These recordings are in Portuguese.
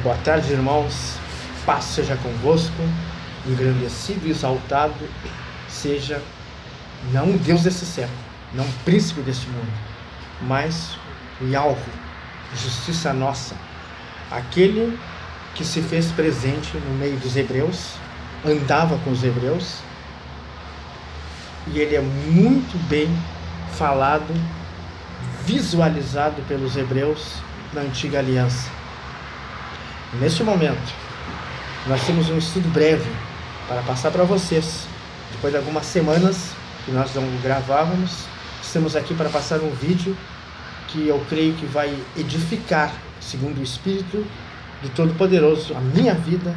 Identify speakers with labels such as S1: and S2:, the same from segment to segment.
S1: Boa tarde, irmãos. Paz seja convosco, engrandecido e exaltado seja não o Deus desse século, não o príncipe deste mundo, mas o Yahweh, justiça nossa, aquele que se fez presente no meio dos hebreus, andava com os hebreus, e ele é muito bem falado, visualizado pelos hebreus na antiga aliança. Neste momento, nós temos um estudo breve para passar para vocês. Depois de algumas semanas que nós não gravávamos, estamos aqui para passar um vídeo que eu creio que vai edificar, segundo o Espírito do Todo-Poderoso, a minha vida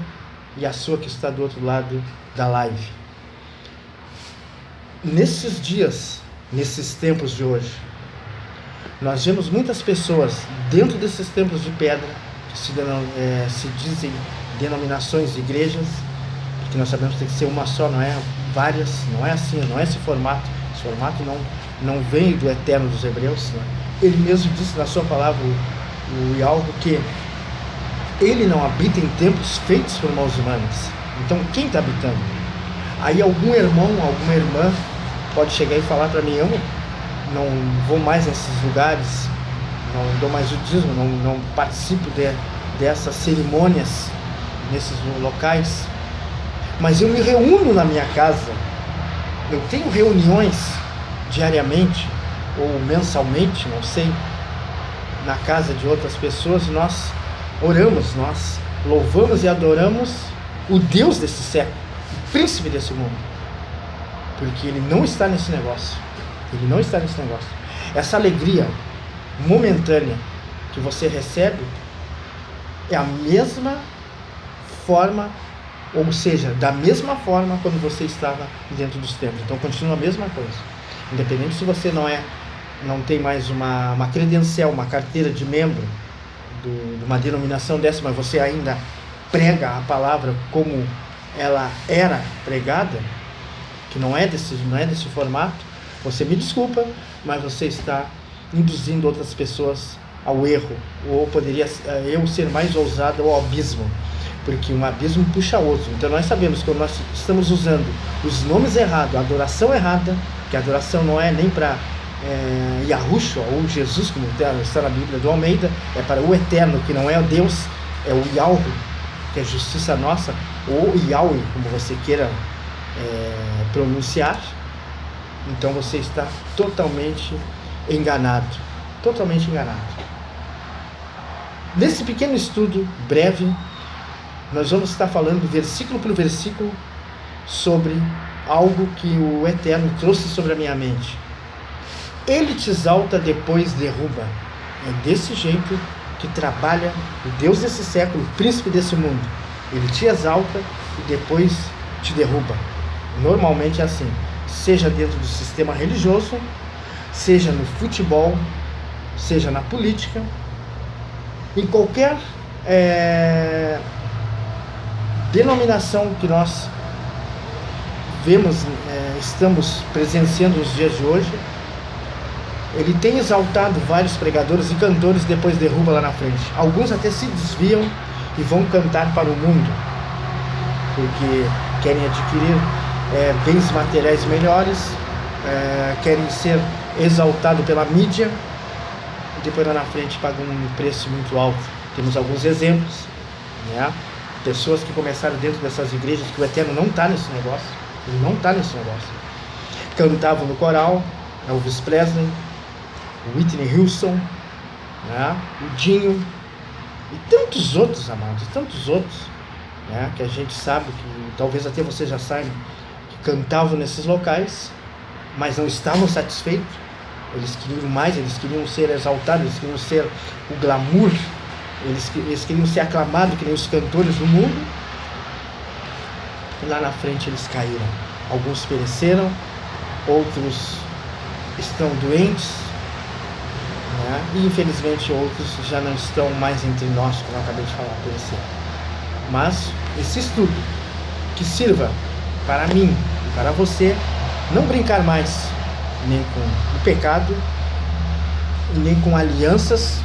S1: e a sua que está do outro lado da live. Nesses dias, nesses tempos de hoje, nós vemos muitas pessoas dentro desses templos de pedra que se dizem denominações de igrejas, porque nós sabemos que tem que ser uma só, não é várias, não é assim, não é esse formato. Esse formato não vem do eterno dos hebreus, né? Ele mesmo disse na sua palavra, o Yahweh, que ele não habita em templos feitos por mãos humanas. Então quem está habitando? Aí algum irmão, alguma irmã pode chegar e falar para mim: eu não vou mais nesses lugares, não dou mais o dízimo, não participo dessas cerimônias nesses locais, mas eu me reúno na minha casa, eu tenho reuniões diariamente ou mensalmente, não sei, na casa de outras pessoas, nós oramos, nós louvamos e adoramos o Deus desse século, o príncipe desse mundo, porque ele não está nesse negócio, ele não está nesse negócio. Essa alegria momentânea que você recebe é a mesma forma, ou seja, da mesma forma quando você estava dentro dos templos. Então continua a mesma coisa, independente se você não tem mais uma credencial, uma carteira de membro de uma denominação dessa, mas você ainda prega a palavra como ela era pregada, que não é desse formato. Você me desculpa, mas você está induzindo outras pessoas ao erro, ou poderia eu ser mais ousado ao abismo, porque um abismo puxa outro. Então nós sabemos que nós estamos usando os nomes errados, a adoração errada, que a adoração não é nem para Yahushua ou Jesus, como está na Bíblia do Almeida, é para o Eterno, que não é o Deus, é o Yahweh, que é justiça nossa, ou Yahweh, como você queira pronunciar. Então você está totalmente enganado, totalmente enganado. Nesse pequeno estudo breve, nós vamos estar falando versículo por versículo sobre algo que o Eterno trouxe sobre a minha mente. Ele te exalta, depois derruba. É desse jeito que trabalha o Deus desse século, o príncipe desse mundo. Ele te exalta e depois te derruba. Normalmente é assim, seja dentro do sistema religioso, seja no futebol, seja na política, em qualquer denominação que nós vemos, estamos presenciando nos dias de hoje. Ele tem exaltado vários pregadores e cantores, depois derruba lá na frente. Alguns até se desviam e vão cantar para o mundo, porque querem adquirir bens materiais melhores, querem ser exaltados pela mídia, e depois lá na frente pagam um preço muito alto. Temos alguns exemplos, né? Pessoas que começaram dentro dessas igrejas, que o Eterno não está nesse negócio, ele não está nesse negócio. Cantavam no coral, Elvis Presley, Whitney Houston, né? O Dinho, e tantos outros, amados, tantos outros, né? Que a gente sabe, que talvez até você já saiba, que cantavam nesses locais, mas não estavam satisfeitos. Eles queriam mais, eles queriam ser exaltados, eles queriam ser o glamour, eles queriam ser aclamados que nem os cantores do mundo, e lá na frente eles caíram. Alguns pereceram, outros estão doentes, né? E infelizmente outros já não estão mais entre nós, como eu acabei de falar, pereceram. Mas esse estudo que sirva para mim e para você não brincar mais nem com o pecado, nem com alianças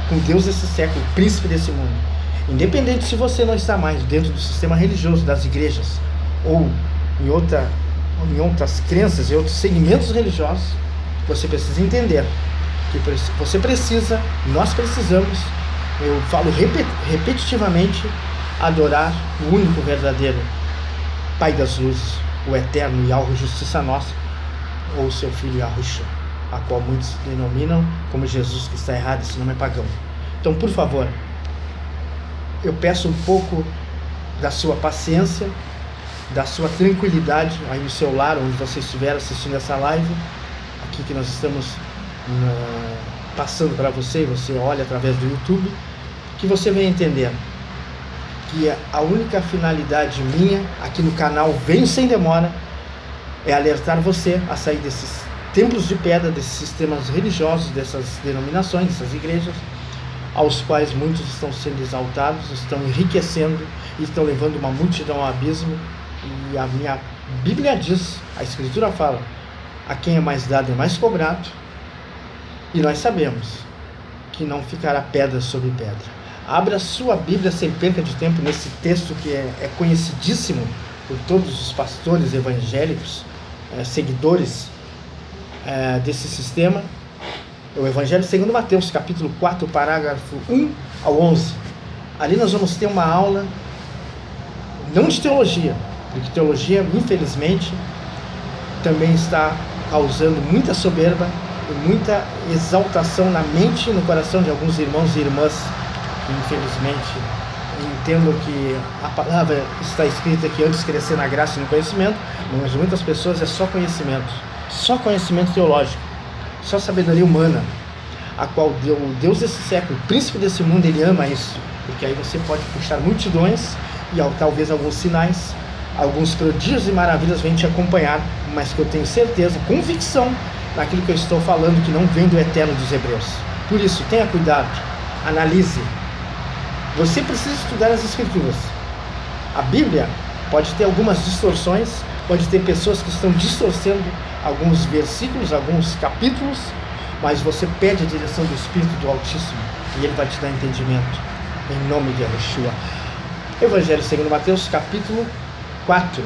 S1: com Deus desse século, príncipe desse mundo. Independente se você não está mais dentro do sistema religioso das igrejas ou em outras crenças e outros segmentos religiosos, você precisa entender que você precisa, nós precisamos, eu falo repetitivamente, adorar o único verdadeiro Pai das luzes, o eterno Yahweh Justiça Nossa, ou seu filho Yahushua, a qual muitos denominam como Jesus, que está errado, esse nome é pagão. Então, por favor, eu peço um pouco da sua paciência, da sua tranquilidade aí no seu lar, onde você estiver assistindo essa live, aqui que nós estamos passando para você olha através do YouTube, que você venha entender que a única finalidade minha aqui no canal Venho Sem Demora é alertar você a sair desses templos de pedra, desses sistemas religiosos, dessas denominações, dessas igrejas, aos quais muitos estão sendo exaltados, estão enriquecendo e estão levando uma multidão ao abismo. E a minha Bíblia diz, a Escritura fala, a quem é mais dado é mais cobrado, e nós sabemos que não ficará pedra sobre pedra. Abra sua Bíblia sem perca de tempo nesse texto que é conhecidíssimo por todos os pastores evangélicos, seguidores desse sistema, o Evangelho segundo Mateus, capítulo 4, parágrafo 1 ao 11. Ali nós vamos ter uma aula, não de teologia, porque teologia, infelizmente, também está causando muita soberba e muita exaltação na mente e no coração de alguns irmãos e irmãs que, infelizmente, entendam que a palavra está escrita que antes crescer na graça e no conhecimento, mas muitas pessoas é só conhecimento teológico, só sabedoria humana, a qual o Deus desse século, o príncipe desse mundo, ele ama isso, porque aí você pode puxar multidões e talvez alguns sinais, alguns prodígios e maravilhas vêm te acompanhar, mas que eu tenho certeza, convicção naquilo que eu estou falando, que não vem do eterno dos Hebreus. Por isso, tenha cuidado, analise. Você precisa estudar as Escrituras. A Bíblia pode ter algumas distorções, pode ter pessoas que estão distorcendo alguns versículos, alguns capítulos, mas você pede a direção do Espírito do Altíssimo e Ele vai te dar entendimento, em nome de Yahushua. Evangelho segundo Mateus, capítulo 4.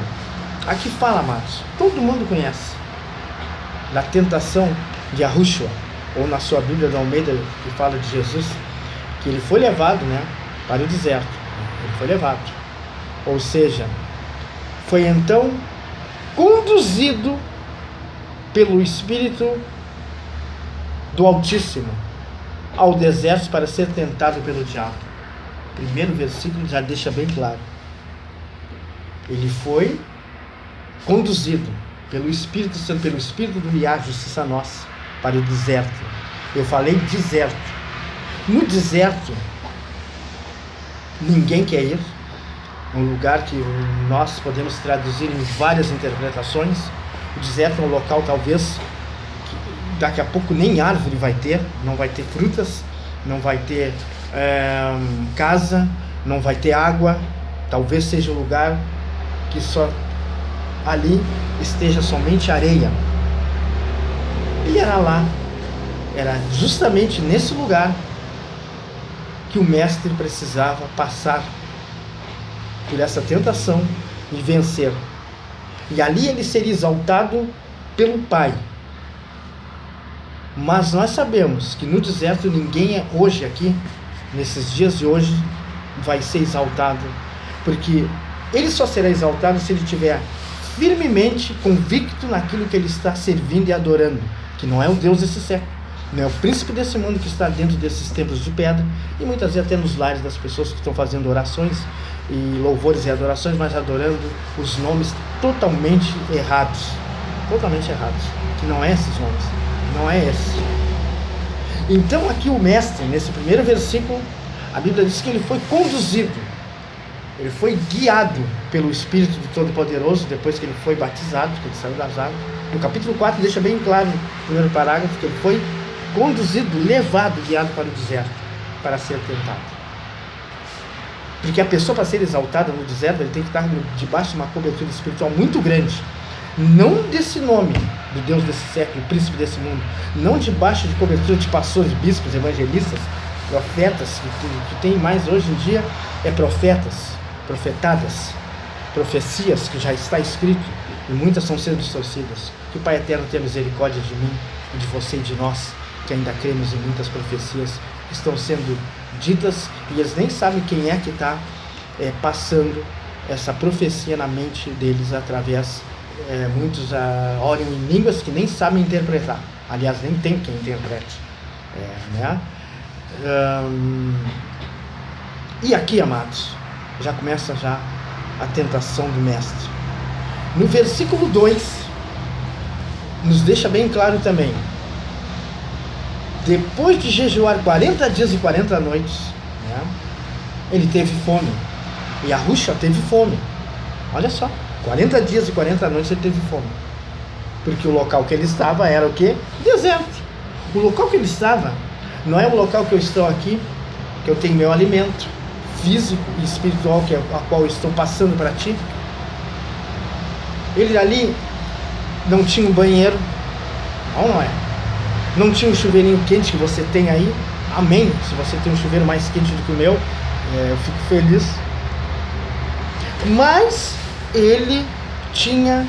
S1: Aqui fala, amados, todo mundo conhece da tentação de Yahushua, ou na sua Bíblia da Almeida, que fala de Jesus, que ele foi levado, para o deserto. Ele foi levado, ou seja, foi então conduzido pelo Espírito do Altíssimo ao deserto para ser tentado pelo diabo. O primeiro versículo já deixa bem claro. Ele foi conduzido pelo Espírito Santo, pelo Espírito do Yahweh, Justiça Nossa, para o deserto. Eu falei deserto. No deserto, ninguém quer ir. Um lugar que nós podemos traduzir em várias interpretações. O deserto é um local talvez que daqui a pouco nem árvore vai ter, não vai ter frutas, não vai ter casa, não vai ter água. Talvez seja um lugar que só ali esteja somente areia. Ele era lá, era justamente nesse lugar que o mestre precisava passar por essa tentação e vencer. E ali ele seria exaltado pelo Pai. Mas nós sabemos que no deserto ninguém hoje aqui, nesses dias de hoje, vai ser exaltado, porque ele só será exaltado se ele estiver firmemente convicto naquilo que ele está servindo e adorando, que não é o Deus desse século, não é o príncipe desse mundo que está dentro desses templos de pedra, e muitas vezes até nos lares das pessoas que estão fazendo orações e louvores e adorações, mas adorando os nomes totalmente errados, que não é esses nomes, não é esse. Então aqui o mestre, nesse primeiro versículo, a Bíblia diz que ele foi conduzido, ele foi guiado pelo Espírito do Todo-Poderoso, depois que ele foi batizado, que ele saiu das águas. No capítulo 4 deixa bem claro, no primeiro parágrafo, que ele foi conduzido, levado, guiado para o deserto, para ser tentado. Porque a pessoa, para ser exaltada no deserto, ele tem que estar debaixo de uma cobertura espiritual muito grande. Não desse nome, do Deus desse século, príncipe desse mundo. Não debaixo de cobertura de pastores, bispos, evangelistas, profetas, que tem mais hoje em dia profetadas, profecias que já está escrito, e muitas estão sendo distorcidas. Que o Pai Eterno tenha misericórdia de mim e de você e de nós, que ainda cremos em muitas profecias que estão sendo ditas e eles nem sabem quem é que está passando essa profecia na mente deles através, muitos oram em línguas que nem sabem interpretar, aliás, nem tem quem interprete, né? E aqui, amados, já começa já a tentação do mestre. No versículo 2, nos deixa bem claro também, depois de jejuar 40 dias e 40 noites, né, ele teve fome, e Yahushua teve fome. Olha só, 40 dias e 40 noites ele teve fome, porque o local que ele estava era o quê? Deserto. O local que ele estava não é o local que eu estou aqui, que eu tenho meu alimento físico e espiritual, que é a qual eu estou passando para ti. Ele ali não tinha um banheiro, não é? Não tinha um chuveirinho quente que você tem aí, amém. Se você tem um chuveiro mais quente do que o meu, eu fico feliz. Mas ele tinha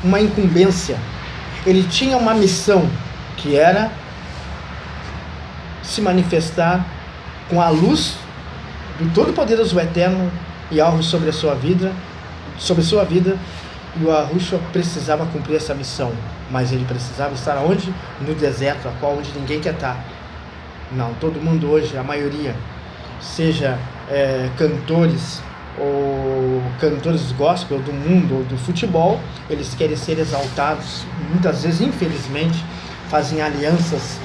S1: uma incumbência, ele tinha uma missão, que era se manifestar com a luz do Todo-Poderoso Eterno e algo sobre a sua vida, e o Yahushua precisava cumprir essa missão, mas ele precisava estar onde? No deserto, a qual onde ninguém quer estar. Não, todo mundo hoje, a maioria, seja cantores ou cantores gospel do mundo ou do futebol, eles querem ser exaltados, muitas vezes, infelizmente, fazem alianças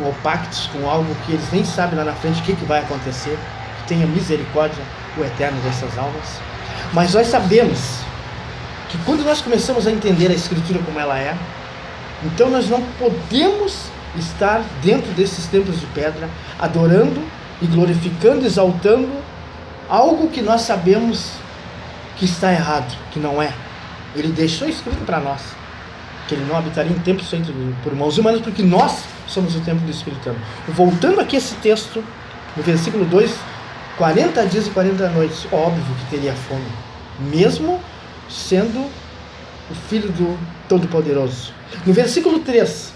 S1: ou pactos com algo que eles nem sabem lá na frente o que vai acontecer. Que tenha misericórdia o Eterno dessas almas. Mas nós sabemos que quando nós começamos a entender a Escritura como ela é, então nós não podemos estar dentro desses templos de pedra, adorando e glorificando, exaltando algo que nós sabemos que está errado, que não é. Ele deixou escrito para nós que ele não habitaria em templos feitos por mãos humanas, porque nós somos o templo do Espírito Santo. Voltando aqui a esse texto, no versículo 2, 40 dias e 40 noites, óbvio que teria fome, mesmo sendo o Filho do Todo-Poderoso. No versículo 3,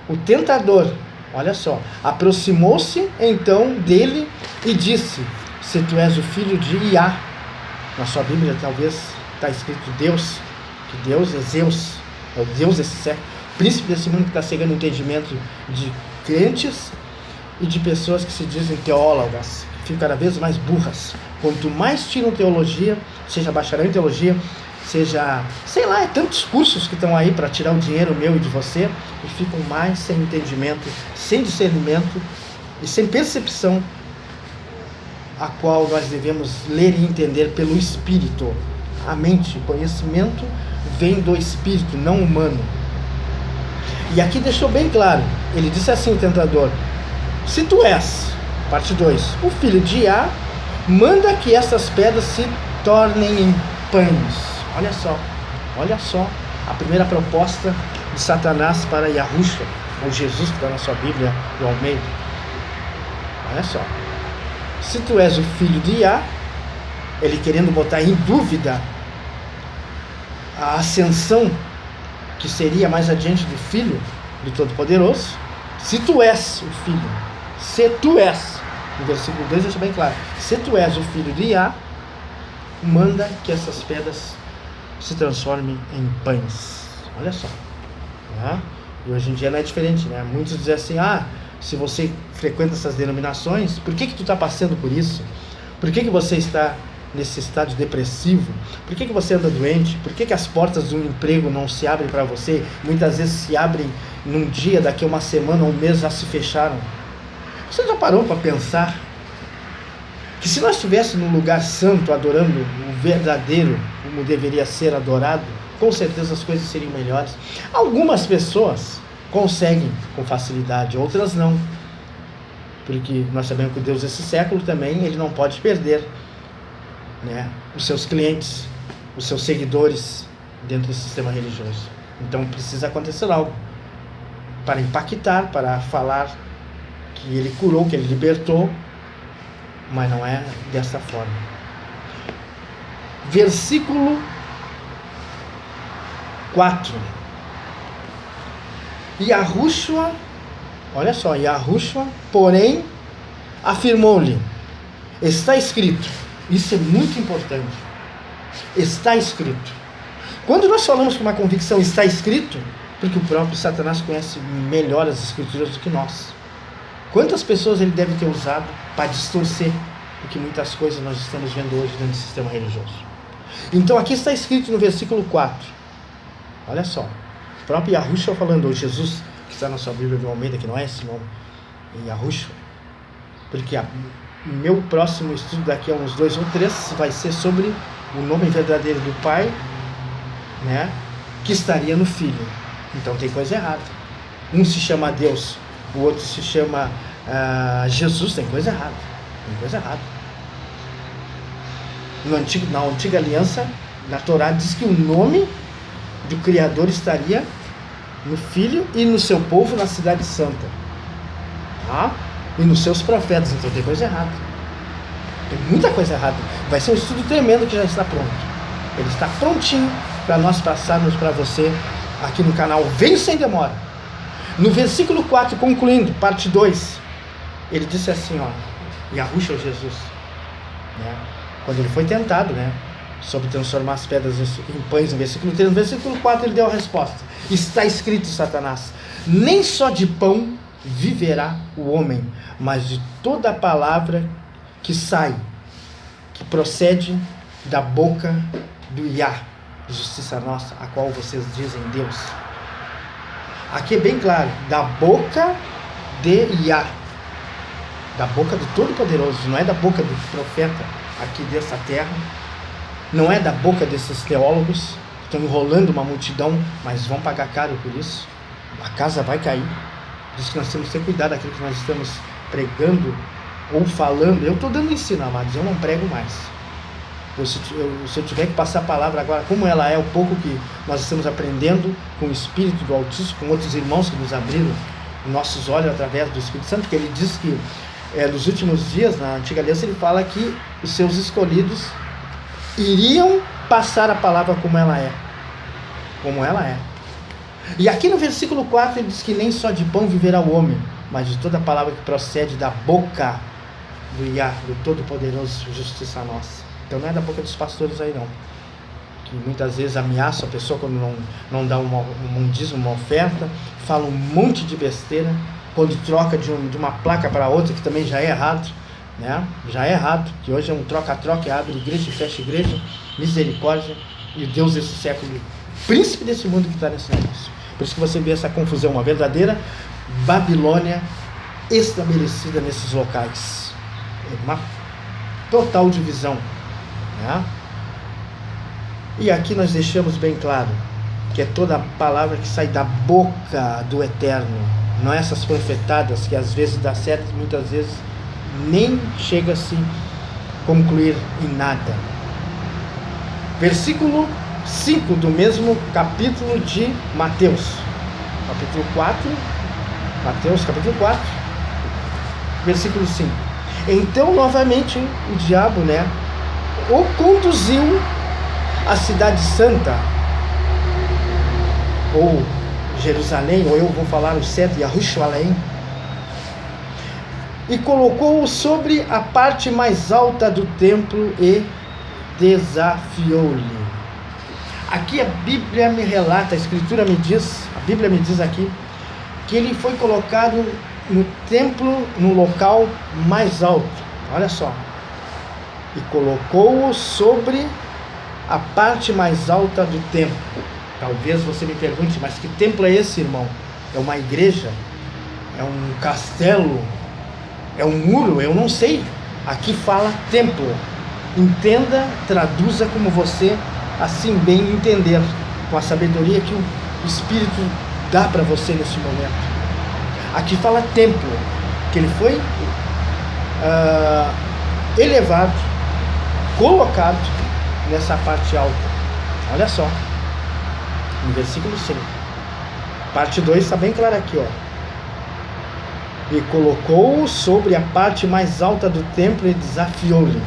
S1: o tentador, olha só, aproximou-se então dele e disse: se tu és o filho de Iá, na sua Bíblia talvez está escrito Deus, que Deus é Zeus, é o Deus desse século, príncipe desse mundo que está cegando o entendimento de crentes e de pessoas que se dizem teólogas, que ficam cada vez mais burras. Quanto mais tiram teologia, seja bacharel em teologia, seja, sei lá, tantos cursos que estão aí para tirar o dinheiro meu e de você, e ficam mais sem entendimento, sem discernimento e sem percepção, a qual nós devemos ler e entender pelo Espírito. A mente, o conhecimento vem do Espírito, não humano. E aqui deixou bem claro, ele disse assim, o tentador: se tu és, parte 2, o filho de Iá, manda que essas pedras se tornem em pães. Olha só a primeira proposta de Satanás para Yahushua, ou Jesus, que está na sua Bíblia do Almeida. Olha só, se tu és o filho de Iá, ele querendo botar em dúvida a ascensão que seria mais adiante do Filho do Todo-Poderoso. Se tu és o filho, se tu és, no versículo 2 deixa bem claro, se tu és o filho de Iá, manda que essas pedras se transformem em pães. Olha só, né? E hoje em dia não é diferente, né? Muitos dizem assim: se você frequenta essas denominações, por que tu está passando por isso? Por que você está nesse estado depressivo? Por que você anda doente? Por que as portas de um emprego não se abrem para você? Muitas vezes se abrem num dia, daqui a uma semana ou um mês já se fecharam. Você já parou para pensar que se nós estivéssemos num lugar santo, adorando o verdadeiro, como deveria ser adorado, com certeza as coisas seriam melhores? Algumas pessoas conseguem com facilidade, outras não. Porque nós sabemos que o Deus desse século também, ele não pode perder, né, os seus clientes, os seus seguidores dentro do sistema religioso. Então precisa acontecer algo para impactar, para falar que ele curou, que ele libertou, mas não é dessa forma. Versículo 4. Yahushua, olha só, Yahushua, porém, afirmou-lhe, está escrito. Isso é muito importante. Está escrito. Quando nós falamos que uma convicção está escrito, porque o próprio Satanás conhece melhor as escrituras do que nós. Quantas pessoas ele deve ter usado para distorcer o que muitas coisas nós estamos vendo hoje dentro do sistema religioso. Então aqui está escrito no versículo 4. Olha só. O próprio Yahushua falando, ou Jesus, que está na sua Bíblia de Almeida, que não é esse nome, é Yahushua. Porque o meu próximo estudo daqui a uns 2 ou 3 vai ser sobre o nome verdadeiro do Pai, né, que estaria no Filho. Então tem coisa errada. Um se chama Deus, o outro se chama Jesus, tem coisa errada. Tem coisa errada. Na antiga aliança, na Torá, diz que o nome do Criador estaria no Filho e no seu povo na cidade santa. Tá? E nos seus profetas. Então tem coisa errada. Tem muita coisa errada. Vai ser um estudo tremendo que já está pronto. Ele está prontinho para nós passarmos para você aqui no canal. Vem sem demora. No versículo 4, concluindo, parte 2, ele disse assim, ó, Yahushua, Jesus, né? Quando ele foi tentado, né, sobre transformar as pedras em pães, no versículo 3, no versículo 4 ele deu a resposta. Está escrito, Satanás, nem só de pão viverá o homem, mas de toda a palavra que sai, que procede da boca do Yah, justiça nossa, a qual vocês dizem Deus. Aqui é bem claro, da boca de Yah, da boca do Todo-Poderoso, não é da boca do profeta aqui dessa terra, não é da boca desses teólogos que estão enrolando uma multidão, mas vão pagar caro por isso. A casa vai cair. Por isso que nós temos que ter cuidado daquilo que nós estamos pregando ou falando. Eu estou dando ensino, amados, eu não prego mais. Se eu tiver que passar a palavra agora, como ela é, o pouco que nós estamos aprendendo com o Espírito do Altíssimo, com outros irmãos que nos abriram nossos olhos através do Espírito Santo, porque ele diz que nos últimos dias, na Antiga Aliança, ele fala que os seus escolhidos iriam passar a palavra como ela é. Como ela é. E aqui no versículo 4 ele diz que nem só de pão viverá o homem, mas de toda a palavra que procede da boca do Yah, do Todo-Poderoso, justiça nossa. Então não é da boca dos pastores aí não, que muitas vezes ameaça a pessoa quando não dá um dízimo, uma oferta, fala um monte de besteira, quando troca de uma placa para outra, que também já é errado, né? Já é errado, que hoje é um troca-troca, abre igreja e fecha igreja, misericórdia, e o Deus desse século, o príncipe desse mundo que está nesse negócio. Por isso que você vê essa confusão, uma verdadeira Babilônia estabelecida nesses locais. É uma total divisão, né? E aqui nós deixamos bem claro que é toda a palavra que sai da boca do Eterno, não é essas profetadas que às vezes dá certo, muitas vezes nem chega a se concluir em nada. Versículo 5 do mesmo capítulo de Mateus, capítulo 4, Mateus capítulo 4, versículo 5. Então novamente o diabo, né, o conduziu à cidade santa, ou Jerusalém, ou eu vou falar o certo, Yahushalaim, e colocou-o sobre a parte mais alta do templo e desafiou-lhe. Aqui a Bíblia me relata, a Escritura me diz, a Bíblia me diz aqui, que ele foi colocado no templo, no local mais alto, olha só, e colocou-o sobre a parte mais alta do templo. Talvez você me pergunte, mas que templo é esse, irmão? É uma igreja? É um castelo? É um muro? Eu não sei. Aqui fala templo. Entenda, traduza como você assim bem entender, com a sabedoria que o Espírito dá para você nesse momento. Aqui fala templo, que ele foi elevado, colocado nessa parte alta. Olha só, no versículo 5. Parte 2 está bem clara aqui, ó. e colocou-o sobre a parte mais alta do templo e desafiou-lhe.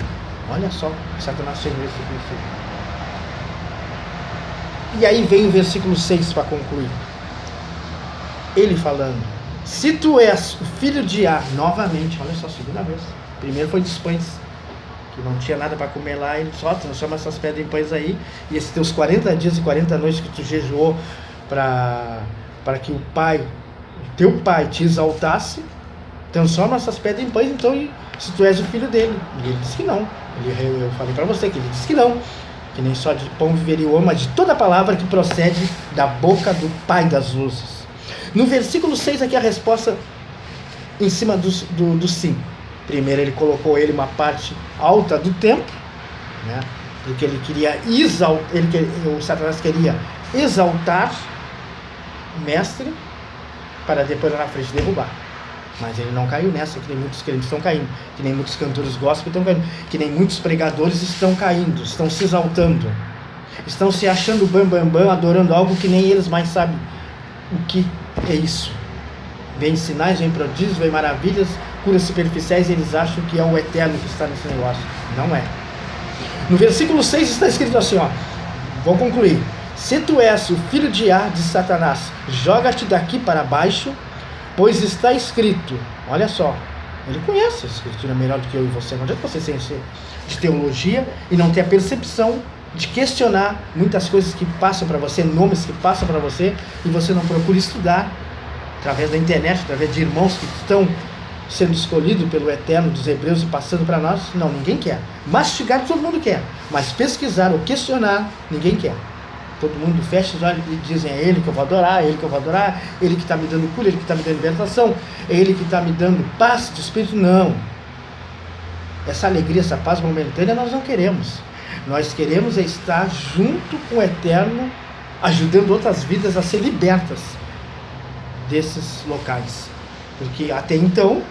S1: Olha só, Satanás fez no versículo 6. E aí vem o versículo 6 para concluir. Ele falando: se tu és o filho de Iá, novamente, olha só, segunda vez. Primeiro foi dos pães, que não tinha nada para comer lá, ele só transforma essas pedras em pães aí, e esses teus 40 dias e 40 noites que tu jejuou para que o teu pai te exaltasse, transforma essas pedras em pães, então, se tu és o filho dele. E ele disse que não. Eu falei para você que ele disse que não, que nem só de pão viveria o homem, mas de toda palavra que procede da boca do Pai das luzes. No versículo 6 aqui a resposta em cima do sim. Primeiro ele colocou ele uma parte alta do templo, né? Porque ele queria o Satanás queria exaltar o mestre para depois lá na frente derrubar. Mas ele não caiu nessa, que nem muitos crentes estão caindo, que nem muitos cantores gospel estão caindo, que nem muitos pregadores estão caindo, estão se exaltando, estão se achando bam, adorando algo que nem eles mais sabem o que é isso. Vem sinais, vem prodígios, vem maravilhas, curas superficiais, e eles acham que é o eterno que está nesse negócio. Não é. No versículo 6 está escrito assim, ó, vou concluir: se tu és o filho de Iá, de Satanás, joga-te daqui para baixo, pois está escrito. Olha só, ele conhece a escritura melhor do que eu e você. Não adianta você ser de teologia e não ter a percepção de questionar muitas coisas que passam para você, nomes que passam para você, e você não procura estudar através da internet, através de irmãos que estão sendo escolhidos pelo Eterno dos Hebreus e passando para nós. Não, ninguém quer. Mastigar todo mundo quer, mas pesquisar ou questionar, ninguém quer. Todo mundo fecha os olhos e dizem: é Ele que eu vou adorar, é Ele que eu vou adorar, Ele que está me dando cura, Ele que está me dando libertação, é Ele que está me dando paz de espírito. Não. Essa alegria, essa paz momentânea nós não queremos. Nós queremos é estar junto com o Eterno, ajudando outras vidas a ser libertas desses locais. Porque até então,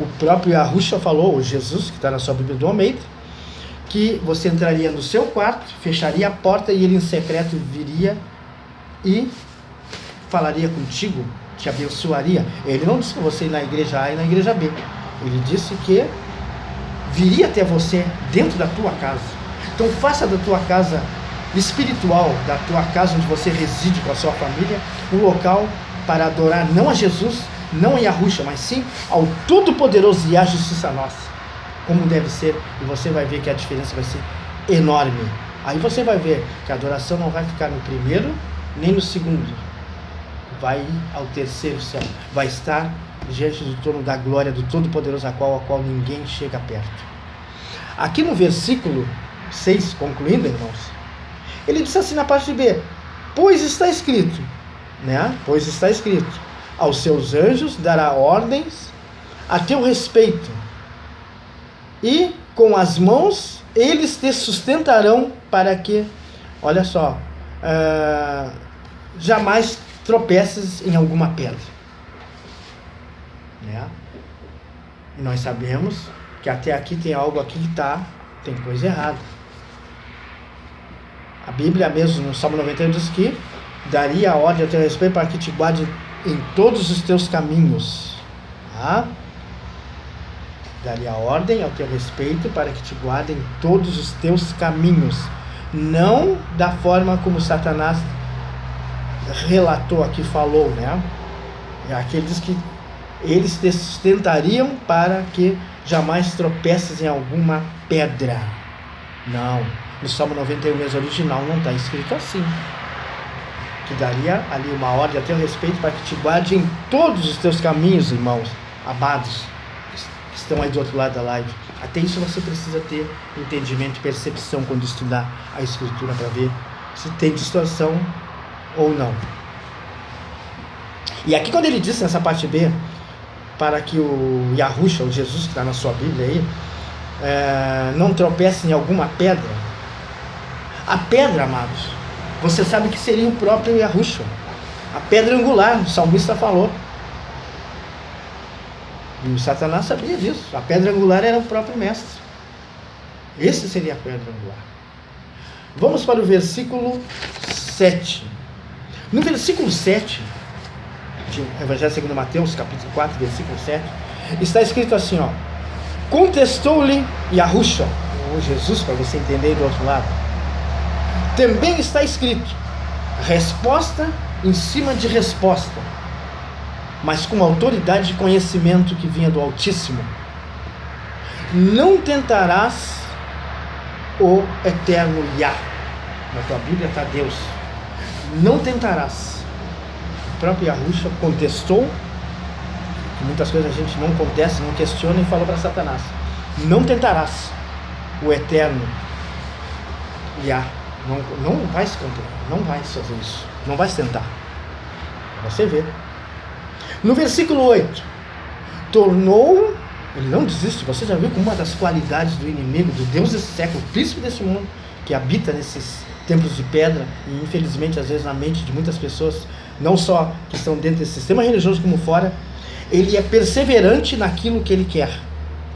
S1: o próprio Yahushua falou, o Jesus, que está na sua Bíblia do Almeida, que você entraria no seu quarto, fecharia a porta e ele em secreto viria e falaria contigo, te abençoaria. Ele não disse para você ir na igreja A e na igreja B. Ele disse que viria até você dentro da tua casa. Então faça da tua casa espiritual, da tua casa onde você reside com a sua família, um local para adorar não a Jesus, não a Yahushua, mas sim ao Todo-Poderoso e à Justiça Nossa, como deve ser. E você vai ver que a diferença vai ser enorme. Aí você vai ver que a adoração não vai ficar no primeiro nem no segundo, vai ir ao terceiro céu, vai estar diante do trono da glória do Todo-Poderoso, a qual ninguém chega perto. Aqui no versículo 6, concluindo, irmãos, ele diz assim na parte B: pois está escrito, né? Pois está escrito: aos seus anjos dará ordens a teu respeito, e com as mãos eles te sustentarão para que, olha só, jamais tropeces em alguma pedra, né? E nós sabemos que até aqui tem algo aqui que tem coisa errada. A Bíblia mesmo, no Salmo 91, diz que daria a ordem a teu respeito para que te guarde em todos os teus caminhos. Tá? Daria a ordem ao teu respeito para que te guarde em todos os teus caminhos. Não da forma como Satanás relatou aqui, falou, né? Aqui ele diz que eles te sustentariam para que jamais tropeces em alguma pedra. Não. No Salmo 91 mesmo original não está escrito assim. Que daria ali uma ordem a teu respeito para que te guarde em todos os teus caminhos, irmãos amados, que estão aí do outro lado da live. Até isso você precisa ter entendimento e percepção quando estudar a Escritura, para ver se tem distorção ou não. E aqui quando ele diz nessa parte B, para que o Yahushua, o Jesus que está na sua Bíblia aí, não tropece em alguma pedra. A pedra, amados, você sabe que seria o próprio Yahushua, a pedra angular, o salmista falou. E o Satanás sabia disso. A pedra angular era o próprio mestre. Esse seria a pedra angular. Vamos para o versículo 7. No versículo 7, de Evangelho segundo Mateus, capítulo 4, versículo 7, Está escrito assim, ó. Contestou-lhe Yahushua, ou Jesus, para você entender do outro lado. Também está escrito, resposta em cima de resposta, mas com autoridade e conhecimento que vinha do Altíssimo. Não tentarás o eterno Yah. Na tua Bíblia está Deus. Não tentarás. O próprio Yahushua contestou, que muitas coisas a gente não contesta, não questiona, e falou para Satanás: não tentarás o eterno Yah. Não vai se conter, não vai fazer isso, não vai tentar. Você vê. No versículo 8, tornou, ele não desiste. Você já viu como uma das qualidades do inimigo, do Deus desse século, o príncipe desse mundo, que habita nesses templos de pedra, e infelizmente às vezes na mente de muitas pessoas, não só que estão dentro desse sistema religioso como fora, ele é perseverante naquilo que ele quer,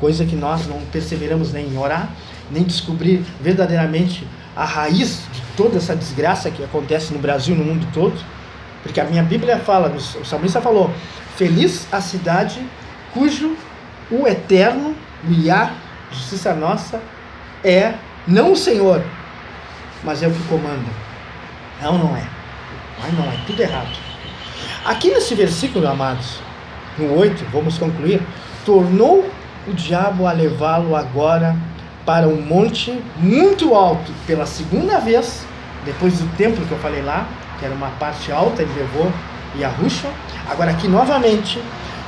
S1: coisa que nós não perseveramos nem em orar, nem descobrir verdadeiramente a raiz de toda essa desgraça que acontece no Brasil e no mundo todo. Porque a minha Bíblia fala, o salmista falou: feliz a cidade cujo o eterno, o Yah, justiça nossa, é não o Senhor, mas é o que comanda. Não, não é. Mas não é, tudo errado. Aqui nesse versículo, amados, no 8, vamos concluir: tornou o diabo a levá-lo agora para um monte muito alto, pela segunda vez, depois do templo que eu falei lá, que era uma parte alta, ele levou Yahushua. Agora aqui novamente,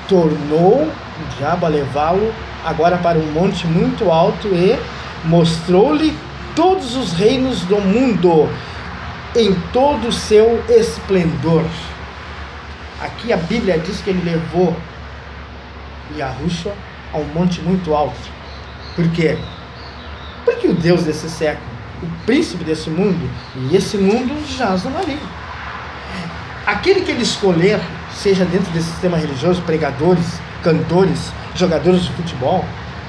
S1: tornou o diabo a levá-lo agora para um monte muito alto e mostrou-lhe todos os reinos do mundo em todo o seu esplendor. Aqui a Bíblia diz que ele levou Yahushua a um monte muito alto. Por quê? Porque o Deus desse século, o príncipe desse mundo, e esse mundo jaz no maligno. Aquele que ele escolher, seja dentro desse sistema religioso, pregadores, cantores, jogadores de futebol,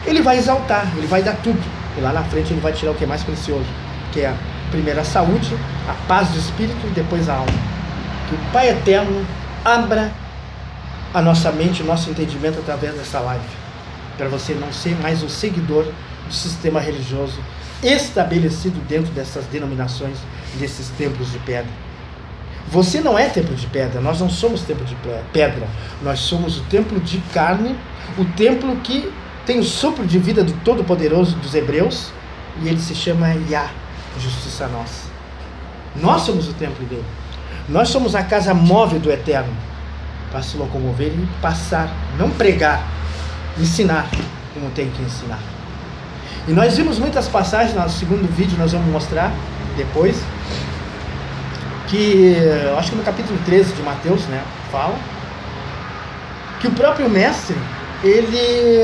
S1: ele vai exaltar, ele vai dar tudo. E lá na frente ele vai tirar o que é mais precioso, que é primeiro a saúde, a paz do espírito e depois a alma. Que o Pai Eterno abra a nossa mente, o nosso entendimento através dessa live, para você não ser mais um seguidor do sistema religioso estabelecido dentro dessas denominações, desses templos de pedra. Você não é templo de pedra, nós não somos templo de pedra, nós somos o templo de carne, o templo que tem o sopro de vida do Todo-Poderoso dos Hebreus, e ele se chama Yah, justiça nossa. Nós somos o templo dele, nós somos a casa móvel do Eterno, para se locomover e passar, não pregar, ensinar como tem que ensinar. E nós vimos muitas passagens, no segundo vídeo nós vamos mostrar depois, que acho que no capítulo 13 de Mateus, né, fala que o próprio mestre, ele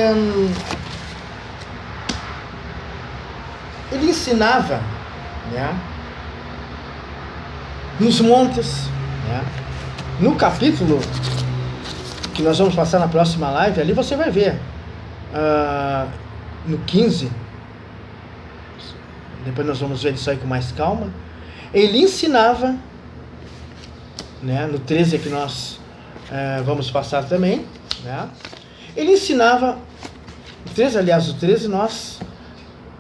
S1: ensinava, né, nos montes, né. No capítulo que nós vamos passar na próxima live, ali você vai ver, no 15, depois nós vamos ver isso aí com mais calma, ele ensinava, né, no 13 que nós vamos passar também, né, ele ensinava, o 13 nós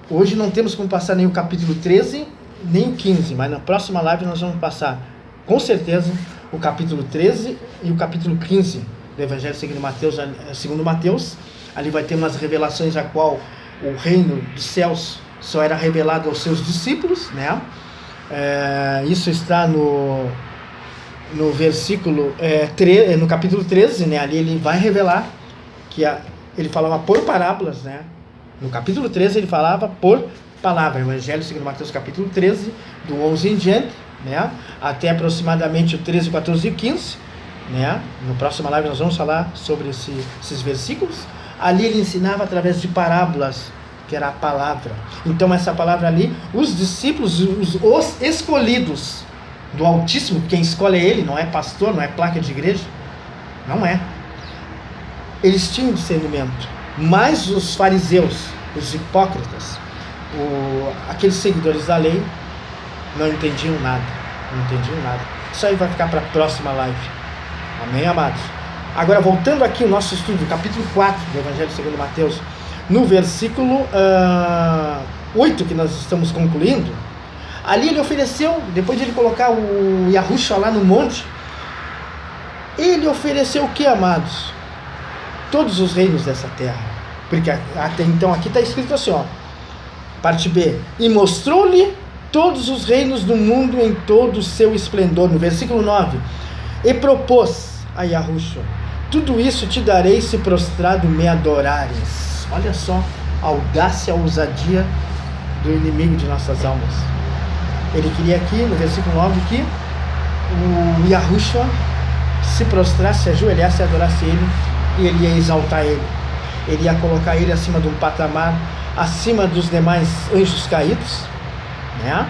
S1: hoje não temos como passar nem o capítulo 13, nem o 15, mas na próxima live nós vamos passar, com certeza, o capítulo 13 e o capítulo 15 do Evangelho segundo Mateus. Ali vai ter umas revelações a qual o reino dos céus só era revelado aos seus discípulos, né? Isso está no versículo, no capítulo 13, né? Ali ele vai revelar que ele falava por parábolas, né? No capítulo 13 ele falava por palavra, Evangelho segundo Mateus capítulo 13, do 11 em diante, né? Até aproximadamente o 13, 14 e 15, né? No próximo live nós vamos falar sobre esses versículos. Ali ele ensinava através de parábolas, que era a palavra. Então essa palavra ali, os discípulos, os escolhidos do Altíssimo, quem escolhe é ele, não é pastor, não é placa de igreja, não é. Eles tinham discernimento, mas os fariseus, os hipócritas, aqueles seguidores da lei, não entendiam nada. Isso aí vai ficar para a próxima live. Amém, amados? Agora, voltando aqui ao nosso estudo, capítulo 4 do Evangelho segundo Mateus, no versículo 8, que nós estamos concluindo, ali ele ofereceu, depois de ele colocar o Yahushua lá no monte, ele ofereceu o que, amados? Todos os reinos dessa terra. Porque até então aqui está escrito assim, ó, parte B, e mostrou-lhe todos os reinos do mundo em todo o seu esplendor. No versículo 9, e propôs a Yahushua, tudo isso te darei se prostrado me adorares. Olha só a audácia, a ousadia do inimigo de nossas almas. Ele queria aqui, no versículo 9, que o Yahushua se prostrasse, se ajoelhasse e adorasse ele, e ele ia exaltar ele. Ele ia colocar ele acima de um patamar, acima dos demais anjos caídos, né?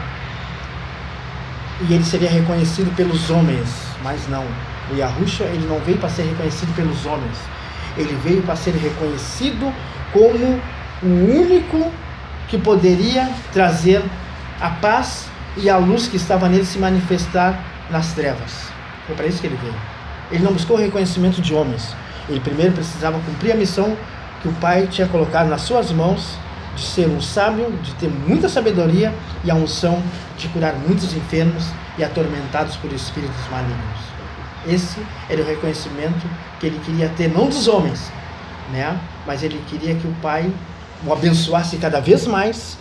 S1: E ele seria reconhecido pelos homens, mas não. O Yahushua, ele não veio para ser reconhecido pelos homens. Ele veio para ser reconhecido como o único que poderia trazer a paz e a luz que estava nele se manifestar nas trevas. Foi para isso que ele veio. Ele não buscou o reconhecimento de homens. Ele primeiro precisava cumprir a missão que o Pai tinha colocado nas suas mãos, de ser um sábio, de ter muita sabedoria e a unção de curar muitos enfermos e atormentados por espíritos malignos. Esse era o reconhecimento que ele queria ter, não dos homens, né? Mas ele queria que o Pai o abençoasse cada vez mais,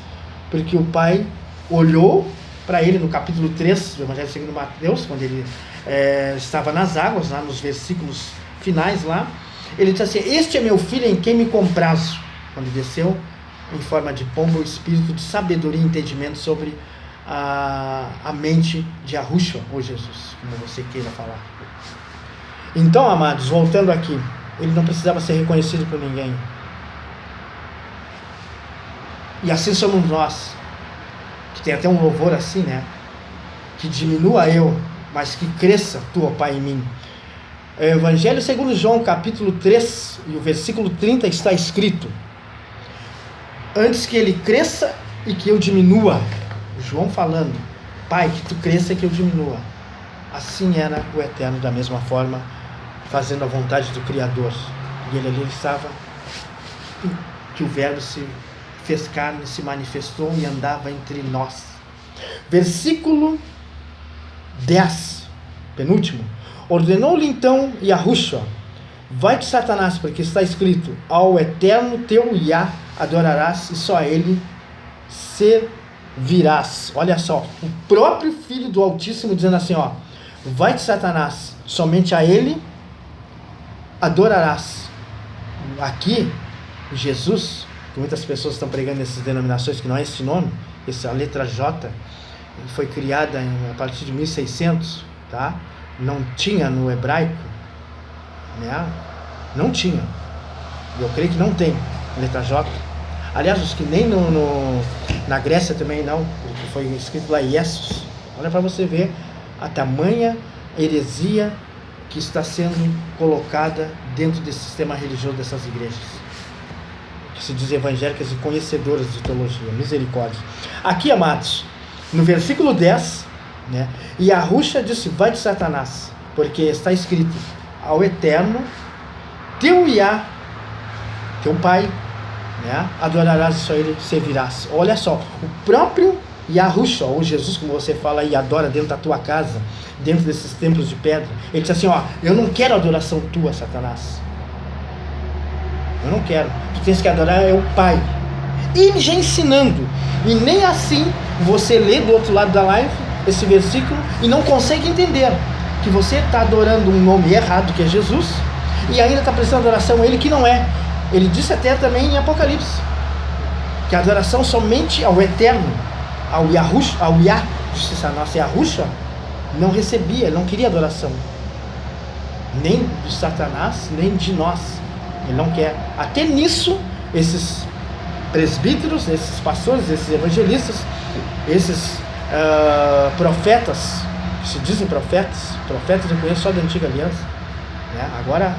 S1: porque o Pai olhou para ele no capítulo 3 do Evangelho segundo Mateus, quando ele estava nas águas, lá nos versículos finais lá, ele disse assim, este é meu filho em quem me comprazo, quando desceu em forma de pomba o espírito de sabedoria e entendimento sobre a mente de Yahushua, ou Jesus, como você queira falar. Então, amados, voltando aqui, ele não precisava ser reconhecido por ninguém. E assim somos nós, que tem até um louvor assim, né? Que diminua eu, mas que cresça tu, ó Pai, em mim. Evangelho segundo João, capítulo 3, e o versículo 30 está escrito, antes que ele cresça e que eu diminua. João falando, Pai, que tu cresça e que eu diminua. Assim era o Eterno, da mesma forma, fazendo a vontade do Criador. E ele ali estava, que o Verbo se fez carne, se manifestou e andava entre nós. Versículo 10, penúltimo. Ordenou-lhe então Yahushua, vai-te Satanás, porque está escrito, ao Eterno teu Yah adorarás e só a ele servirás. Olha só, o próprio Filho do Altíssimo dizendo assim, ó, vai-te Satanás, somente a ele adorarás. Aqui, Jesus, que muitas pessoas estão pregando essas denominações, que não é esse nome, essa letra J, foi criada a partir de 1600, tá? Não tinha no hebraico, né? Não tinha. Eu creio que não tem letra J. Aliás, os que nem na Grécia também não, porque foi escrito lá Iesus. Olha para você ver a tamanha heresia que está sendo colocada dentro desse sistema religioso dessas igrejas, que se diz evangélicas e conhecedoras de teologia. Misericórdia. Aqui, amados, no versículo 10, né, e Yahushua disse, vai de Satanás, porque está escrito, ao Eterno teu Yah, teu Pai, né, adorarás e só ele servirás. Olha só, o próprio Yahushua, ou Jesus, como você fala e adora dentro da tua casa, dentro desses templos de pedra, ele diz assim, ó, eu não quero adoração tua, Satanás. Eu não quero. Tu tens que adorar é o Pai. Ele já ensinando. E nem assim você lê do outro lado da live esse versículo e não consegue entender que você está adorando um nome errado, que é Jesus, e ainda está prestando adoração a ele, que não é. Ele disse até também em Apocalipse que a adoração somente ao Eterno, ao Yahushua, ao Yah, justiça nossa, Yahushua, não recebia, não queria adoração, nem de Satanás, nem de nós. Ele não quer. Até nisso, esses presbíteros, esses pastores, esses evangelistas, esses profetas, que se dizem profetas eu conheço só da antiga aliança, né? Agora,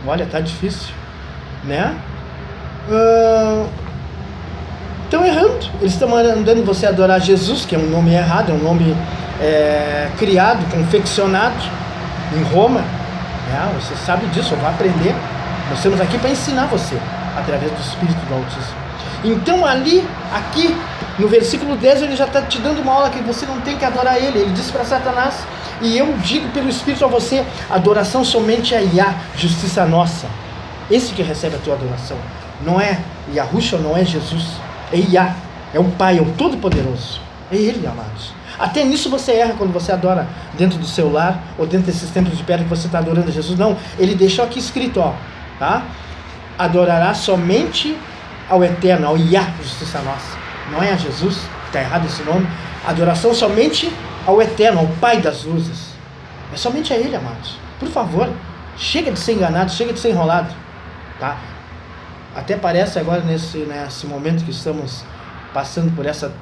S1: olha, tá difícil, né? Estão errando. Eles estão mandando você adorar Jesus, que é um nome errado, é um nome criado, confeccionado em Roma, Você sabe disso, vai aprender. Nós estamos aqui para ensinar você, através do Espírito do Altíssimo. Então aqui, no versículo 10, ele já está te dando uma aula que você não tem que adorar ele. Ele disse para Satanás, e eu digo pelo Espírito a você, adoração somente a Yah, justiça nossa. Esse que recebe a tua adoração. Não é Yahushua, não é Jesus. É Yah, é o Pai, é o Todo-Poderoso. É Ele, amados. Até nisso você erra quando você adora dentro do seu lar, ou dentro desses templos de pedra que você está adorando a Jesus. Não, ele deixou aqui escrito, tá? Adorará somente ao Eterno, ao Yah, justiça nossa. Não é a Jesus, está errado esse nome. Adoração somente ao Eterno, ao Pai das luzes. É somente a Ele, amados. Por favor, chega de ser enganado, chega de ser enrolado, tá? Até parece agora nesse momento que estamos passando por essa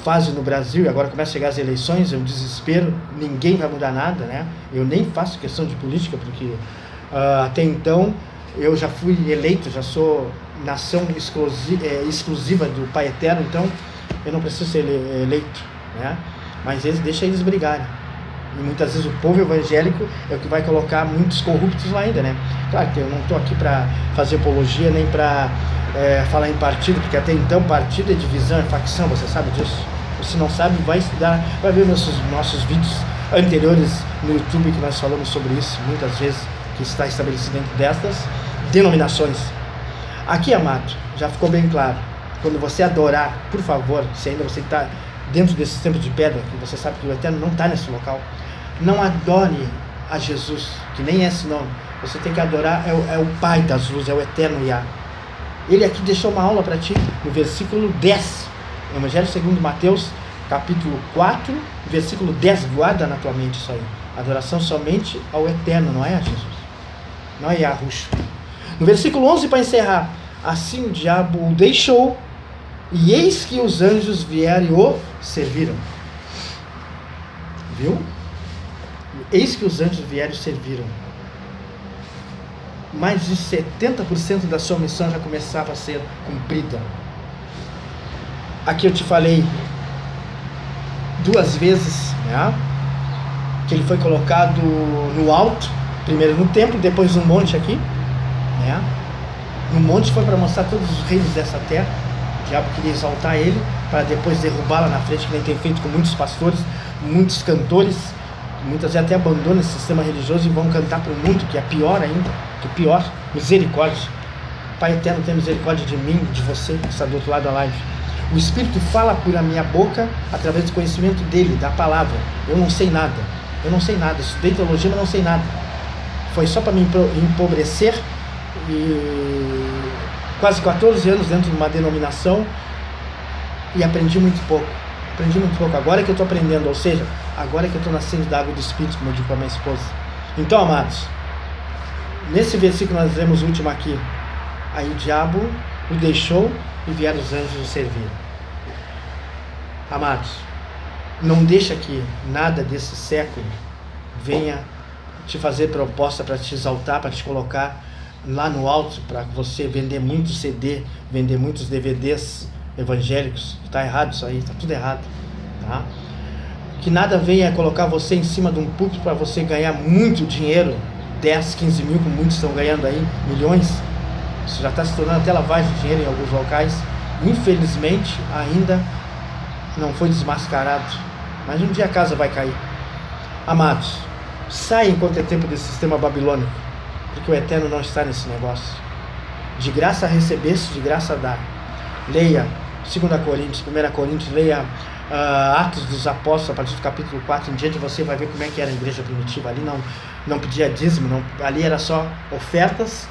S1: fase no Brasil, e agora começa a chegar as eleições, é um desespero, ninguém vai mudar nada, né? Eu nem faço questão de política, porque até então eu já fui eleito, já sou nação exclusiva do Pai Eterno, então eu não preciso ser eleito, né? Mas deixa eles brigarem. E muitas vezes o povo evangélico é o que vai colocar muitos corruptos lá ainda, né? Claro que eu não estou aqui para fazer apologia, nem para falar em partido, porque até então partido é divisão, é facção, você sabe disso. Se não sabe, vai estudar, vai ver nossos vídeos anteriores no YouTube, que nós falamos sobre isso, muitas vezes, que está estabelecido dentro destas denominações. Aqui, amado, já ficou bem claro. Quando você adorar, por favor, se ainda você está dentro desses templos de pedra, que você sabe que o Eterno não está nesse local, não adore a Jesus, que nem é esse nome. Você tem que adorar, é o Pai das luzes, é o Eterno Yah. Ele aqui deixou uma aula para ti, no versículo 10, Evangelho segundo Mateus, capítulo 4, versículo 10, guarda na tua mente isso aí. Adoração somente ao Eterno, não é a Jesus, não é Yahushua. No versículo 11, para encerrar, assim o diabo o deixou, e eis que os anjos vieram e o serviram. Viu? Eis que os anjos vieram e serviram. Mais de 70% da sua missão já começava a ser cumprida. Aqui eu te falei 2 vezes, né, que ele foi colocado no alto, primeiro no templo, depois no monte aqui, né? No monte foi para mostrar todos os reinos dessa terra. O diabo queria exaltar ele para depois derrubá-la na frente, que nem tem feito com muitos pastores, muitos cantores, muitas vezes até abandonam esse sistema religioso e vão cantar para o mundo, que é pior ainda, que pior, misericórdia. Pai Eterno, tem misericórdia de mim, de você, que está do outro lado da live. O Espírito fala por a minha boca através do conhecimento dele, da palavra. Eu não sei nada, estudei teologia, mas não sei nada. Foi só para me empobrecer, e quase 14 anos dentro de uma denominação, e aprendi muito pouco. Agora que eu estou aprendendo, ou seja, agora que eu estou nascendo da água do Espírito, como eu digo para minha esposa. Então, amados, nesse versículo nós lemos o último aqui. Aí o diabo o deixou e vieram os anjos o servir. Amados, não deixa que nada desse século venha te fazer proposta para te exaltar, para te colocar lá no alto, para você vender muito CD, vender muitos DVDs evangélicos. Está errado isso aí, está tudo errado, tá? Que nada venha colocar você em cima de um púlpito para você ganhar muito dinheiro, 10, 15 mil, como muitos estão ganhando aí, milhões. Isso já está se tornando até lavagem de dinheiro em alguns locais. Infelizmente ainda não foi desmascarado, mas um dia a casa vai cair. Amados, saia enquanto é tempo desse sistema babilônico, porque o Eterno não está nesse negócio. De graça recebeste, de graça dá. Leia 2 Coríntios, 1 Coríntios, leia Atos dos Apóstolos, a partir do capítulo 4 em diante, você vai ver como é que era a igreja primitiva. Ali não pedia dízimo, ali era só ofertas.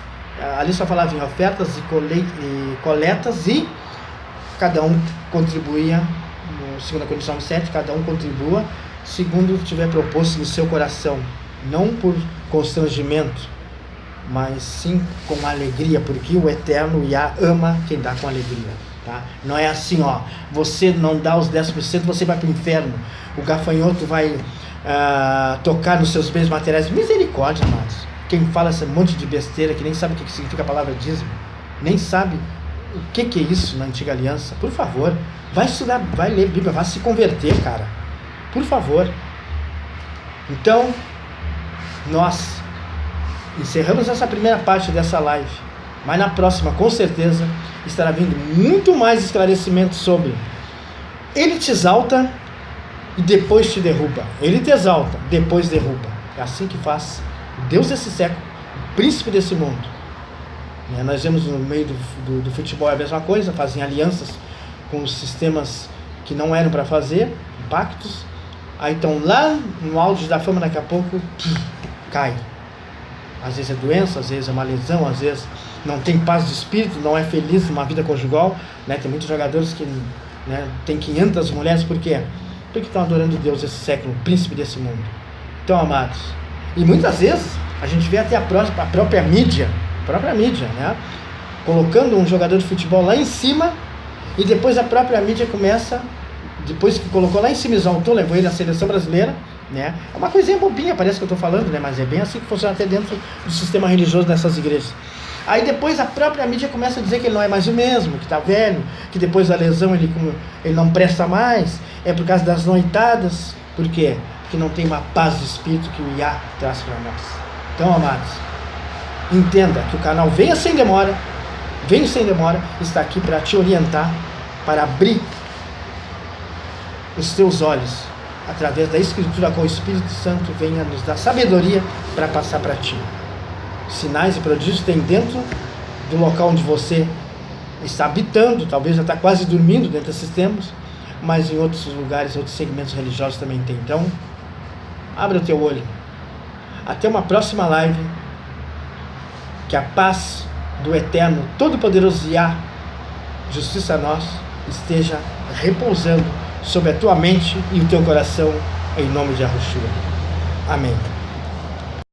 S1: Ali só falava em ofertas e coletas, e cada um contribuía, no 2 Coríntios 7, cada um contribua segundo tiver proposto no seu coração, não por constrangimento, mas sim com alegria, porque o Eterno Yah ama quem dá com alegria, tá? Não é assim, você não dá os 10%, você vai para o inferno, o gafanhoto vai tocar nos seus bens materiais. Misericórdia, amados. Quem fala esse monte de besteira, que nem sabe o que significa a palavra dízimo, nem sabe o que é isso na antiga aliança, por favor, vai estudar, vai ler Bíblia, vai se converter, cara, por favor. Então, nós encerramos essa primeira parte dessa live, mas na próxima, com certeza, estará vindo muito mais esclarecimento sobre ele te exalta e depois te derruba. Ele te exalta, depois derruba. É assim que faz o Deus desse século, o príncipe desse mundo. Nós vemos no meio do futebol a mesma coisa, fazem alianças com os sistemas que não eram para fazer, pactos. Aí estão lá no auge da fama, daqui a pouco cai. Às vezes é doença, às vezes é uma lesão, às vezes não tem paz de espírito, não é feliz numa vida conjugal, né? Tem muitos jogadores que, né, tem 500 mulheres, por quê? Porque estão adorando Deus desse século, o príncipe desse mundo. Então, amados, e muitas vezes a gente vê até a própria mídia, né, colocando um jogador de futebol lá em cima, e depois a própria mídia começa, depois que colocou lá em cima, exaltou, levou ele à seleção brasileira, né? É uma coisinha bobinha, parece que eu estou falando, né? Mas é bem assim que funciona até dentro do sistema religioso dessas igrejas. Aí depois a própria mídia começa a dizer que ele não é mais o mesmo, que está velho, que depois da lesão ele não presta mais, é por causa das noitadas. Por quê? Porque não tem uma paz de espírito que o Iá traz para nós. Então, amados, entenda que o canal Venha Sem Demora, está aqui para te orientar, para abrir os teus olhos, através da Escritura, com o Espírito Santo venha nos dar sabedoria para passar para ti. Sinais e prodígios tem dentro do local onde você está habitando, talvez já está quase dormindo dentro desses tempos, mas em outros lugares, outros segmentos religiosos também tem. Então, abra o teu olho. Até uma próxima live. Que a paz do Eterno, Todo-Poderoso Iá, justiça a nós, esteja repousando sobre a tua mente e o teu coração, em nome de Yahushua. Amém.